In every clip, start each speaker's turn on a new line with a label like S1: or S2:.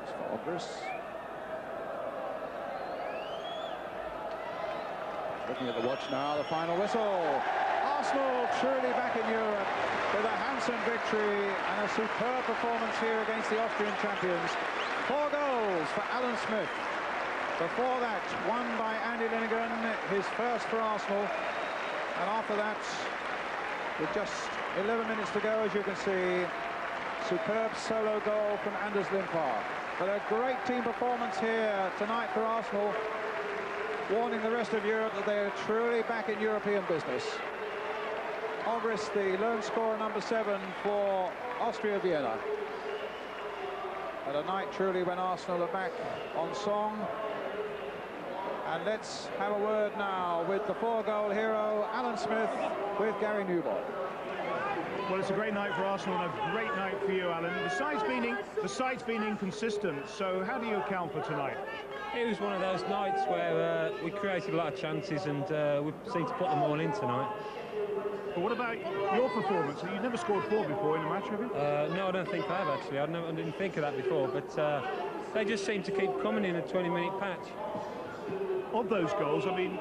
S1: It's for Ogris. Looking at the watch now, the final whistle. Arsenal truly back in Europe with a handsome victory and a superb performance here against the Austrian champions. 4 goals for Alan Smith. Before that, one by Andy Linnigan, his first for Arsenal. And after that, with just 11 minutes to go, as you can see, superb solo goal from Anders Limpar. But a great team performance here tonight for Arsenal, warning the rest of Europe that they are truly back in European business. Ogris, the lone scorer, number 7 for Austria Vienna. And a night truly when Arsenal are back on song. And let's have a word now with the 4-goal hero, Alan Smith, with Gary Newbold.
S2: Well, it's a great night for Arsenal and a great night for you, Alan. The side's been inconsistent, so how do you account for tonight?
S3: It was one of those nights where we created a lot of chances and we seemed to put them all in tonight.
S2: But what about your performance? You've never scored 4 before in a match, have you?
S3: No, I don't think I have, actually. I didn't think of that before, but they just seem to keep coming in a 20-minute patch.
S2: Of those goals, I mean,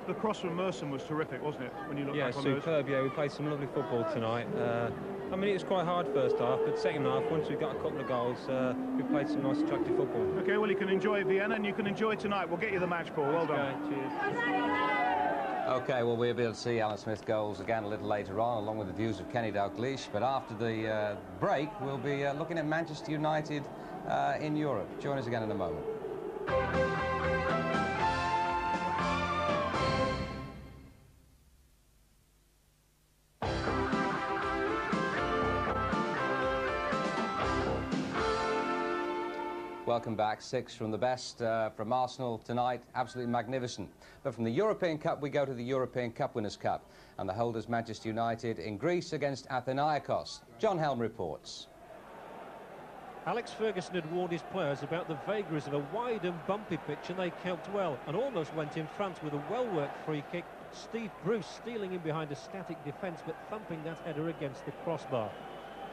S2: the cross from Merson was terrific, wasn't it, when you look back on those? Yeah,
S3: superb, yeah. We played some lovely football tonight. I mean, it was quite hard first half, but second half, once we got a couple of goals, we played some nice, attractive football.
S2: OK, well, you can enjoy Vienna and you can enjoy tonight. We'll get you the match ball. Well done.
S3: Okay, cheers.
S4: OK, well, we'll be able to see Alan Smith's goals again a little later on, along with the views of Kenny Dalglish. But after the break, we'll be looking at Manchester United in Europe. Join us again in a moment. Welcome back. 6 from the best from Arsenal tonight. Absolutely magnificent. But from the European Cup, we go to the European Cup Winners' Cup. And the holders, Manchester United, in Greece against Athinaikos. John Helm reports.
S5: Alex Ferguson had warned his players about the vagaries of a wide and bumpy pitch, and they coped well and almost went in front with a well-worked free kick. Steve Bruce stealing in behind a static defence but thumping that header against the crossbar.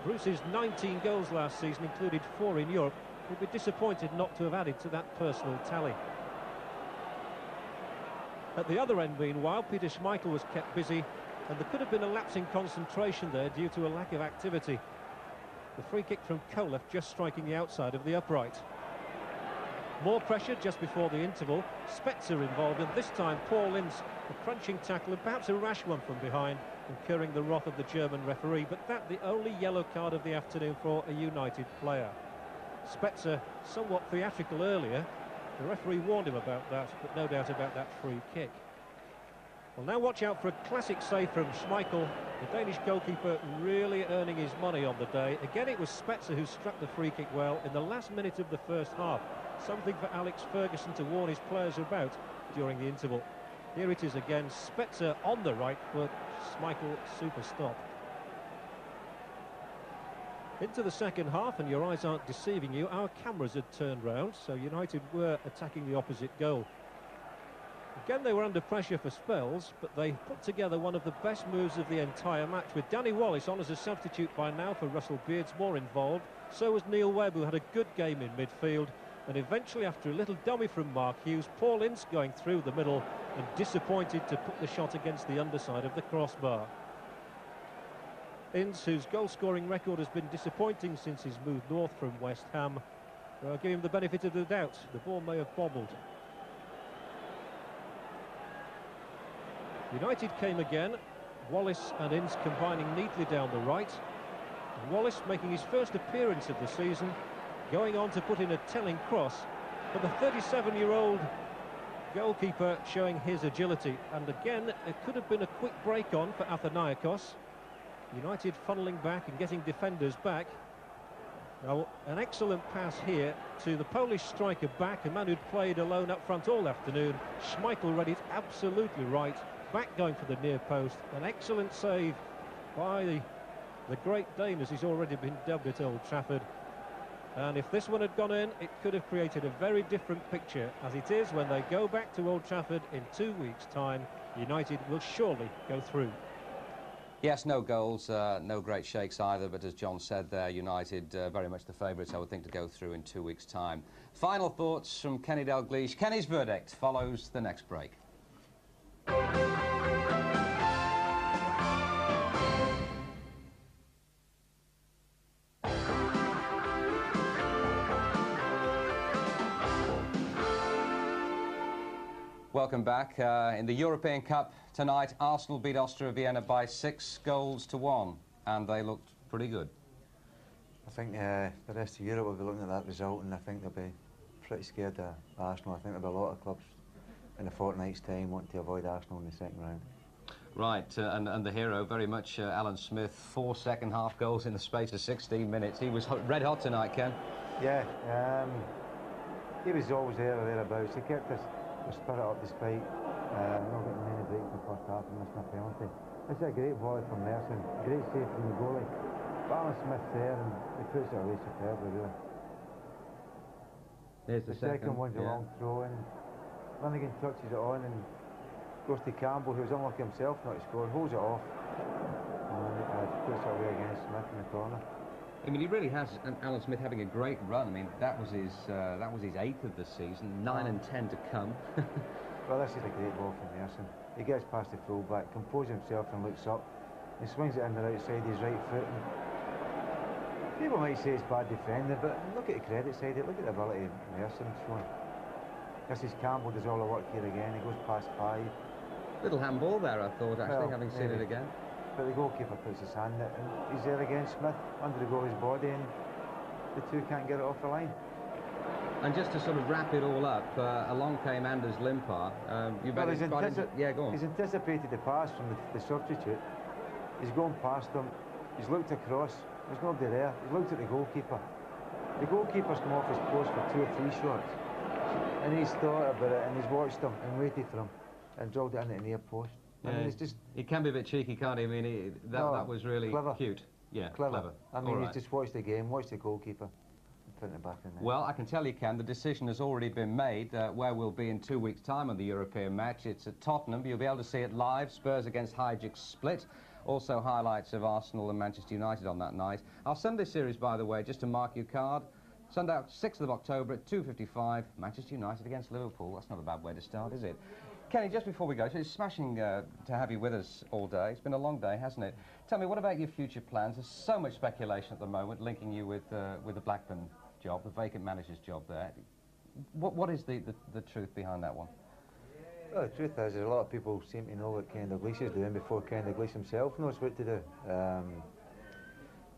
S5: Bruce's 19 goals last season included 4 in Europe. Would be disappointed not to have added to that personal tally. At the other end, meanwhile, Peter Schmeichel was kept busy, and there could have been a lapse in concentration there due to a lack of activity. The free kick from Kolev just striking the outside of the upright. More pressure just before the interval. Spezza involved, and this time Paul Ince, a crunching tackle and perhaps a rash one from behind, incurring the wrath of the German referee, but that the only yellow card of the afternoon for a United player. Spezza somewhat theatrical earlier. The referee warned him about that, but no doubt about that free kick. Well, now watch out for a classic save from Schmeichel. The Danish goalkeeper really earning his money on the day. Again, it was Spezza who struck the free kick well in the last minute of the first half. Something for Alex Ferguson to warn his players about during the interval. Here it is again, Spezza on the right foot, Schmeichel super stop. Into the second half, and your eyes aren't deceiving you, our cameras had turned round, so United were attacking the opposite goal. Again, they were under pressure for spells, but they put together one of the best moves of the entire match, with Danny Wallace on as a substitute by now for Russell Beardsmore involved. So was Neil Webb, who had a good game in midfield, and eventually, after a little dummy from Mark Hughes, Paul Ince going through the middle and disappointed to put the shot against the underside of the crossbar. Ince, whose goal-scoring record has been disappointing since his move north from West Ham, give him the benefit of the doubt. The ball may have bobbled. United came again. Wallace and Ince combining neatly down the right. And Wallace making his first appearance of the season, going on to put in a telling cross. But the 37-year-old goalkeeper showing his agility. And again, it could have been a quick break on for Athinaikos. United funneling back and getting defenders back. Now, an excellent pass here to the Polish striker back, a man who'd played alone up front all afternoon. Schmeichel read it absolutely right. Back going for the near post. An excellent save by the great Dane, as he's already been dubbed at Old Trafford. And if this one had gone in, it could have created a very different picture. As it is, when they go back to Old Trafford in 2 weeks' time, United will surely go through.
S4: Yes, no goals, no great shakes either, but as John said there, United very much the favourites, I would think, to go through in 2 weeks' time. Final thoughts from Kenny Dalglish. Kenny's verdict follows the next break. Welcome back. In the European Cup tonight, Arsenal beat Austria Vienna by 6-1, and they looked pretty good.
S6: I think the rest of Europe will be looking at that result, and I think they'll be pretty scared of Arsenal. I think there'll be a lot of clubs in a fortnight's time wanting to avoid Arsenal in the second round.
S4: Right, and the hero very much, Alan Smith, 4 second-half goals in the space of 16 minutes. He was red hot tonight, Ken.
S6: Yeah, he was always there or thereabouts. He kept us spirit up despite not getting many breaks in the first half and missing a penalty. This is a great volley from Merson, great save from the goalie. Alan Smith there, and he puts it away superbly, really.
S4: There's the second
S6: one's a long throw, and Linnigan touches it on and goes to Campbell, who's unlucky himself not to score, holds it off, and puts it away against Smith in the corner.
S4: I mean, he really has, Alan Smith having a great run. I mean, that was his 8th of the season, 9 and 10 to come.
S6: Well, this is a great ball from Merson. He gets past the full-back, composes himself and looks up. He swings it in the right side, his right foot. And people might say it's bad defending, but look at the credit side, look at the ability Merson's shown. This is Campbell does all the work here again, he goes past 5.
S4: Little handball there, I thought, actually,
S6: well,
S4: having seen it again.
S6: But the goalkeeper puts his hand in it, and he's there against Smith, under the goalie's body, and the two can't get it off the line.
S4: And just to sort of wrap it all up, along came Anders Limpar. Yeah, go on.
S6: He's anticipated the pass from the substitute. He's gone past him. He's looked across. There's nobody there. He's looked at the goalkeeper. The goalkeeper's come off his post for 2 or 3 shots, and he's thought about it, and he's watched him and waited for him, and drilled it into the near post.
S4: Yeah,
S6: I mean, it's just...
S4: He can be a bit cheeky, can't he? I mean, that was really
S6: clever.
S4: Cute. Yeah,
S6: clever. I mean,
S4: right.
S6: he's just watched the game, watched the goalkeeper, and put it back in there.
S4: Well, I can tell you, Ken, the decision has already been made where we'll be in 2 weeks' time on the European match. It's at Tottenham. You'll be able to see it live. Spurs against Hajduk Split. Also highlights of Arsenal and Manchester United on that night. Our Sunday series, by the way, just to mark your card, Sunday, 6th of October at 2:55, Manchester United against Liverpool. That's not a bad way to start, is it? Kenny, just before we go, it's smashing to have you with us all day. It's been a long day, hasn't it? Tell me, what about your future plans? There's so much speculation at the moment linking you with the Blackburn job, the vacant manager's job there. What is the truth behind that one?
S6: Well, the truth is, a lot of people seem to know what Ken Dalglish is doing before Ken Dalglish himself knows what to do.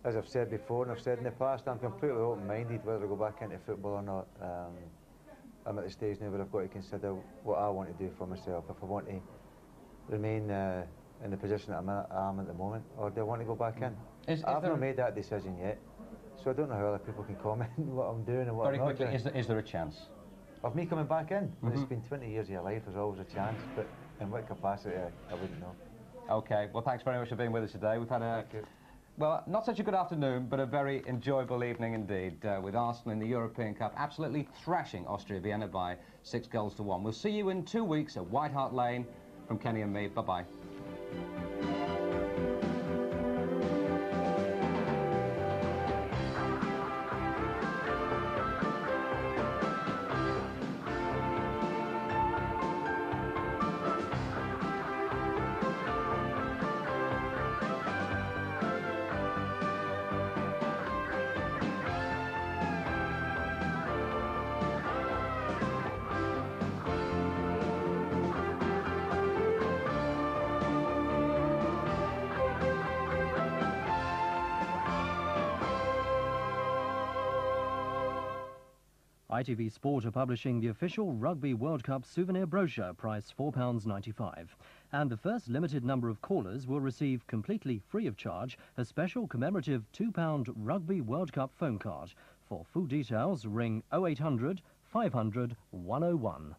S6: As I've said before and I've said in the past, I'm completely open-minded whether I go back into football or not. I'm at the stage now where I've got to consider what I want to do for myself. If I want to remain in the position that I'm at the moment, or do I want to go back in? I've not made that decision yet, so I don't know how other people can comment on what I'm doing and what I'm not doing.
S4: Very quickly, is there a chance?
S6: Of me coming back in? Well, it's been 20 years of your life, there's always a chance, but in what capacity, I wouldn't know.
S4: OK, well, thanks very much for being with us today. We've had a... Well, not such a good afternoon, but a very enjoyable evening indeed, with Arsenal in the European Cup absolutely thrashing Austria Vienna by 6-1. We'll see you in 2 weeks at White Hart Lane. From Kenny and me, bye-bye.
S7: ITV Sport are publishing the official Rugby World Cup souvenir brochure, price £4.95. And the first limited number of callers will receive, completely free of charge, a special commemorative £2 Rugby World Cup phone card. For full details, ring 0800 500 101.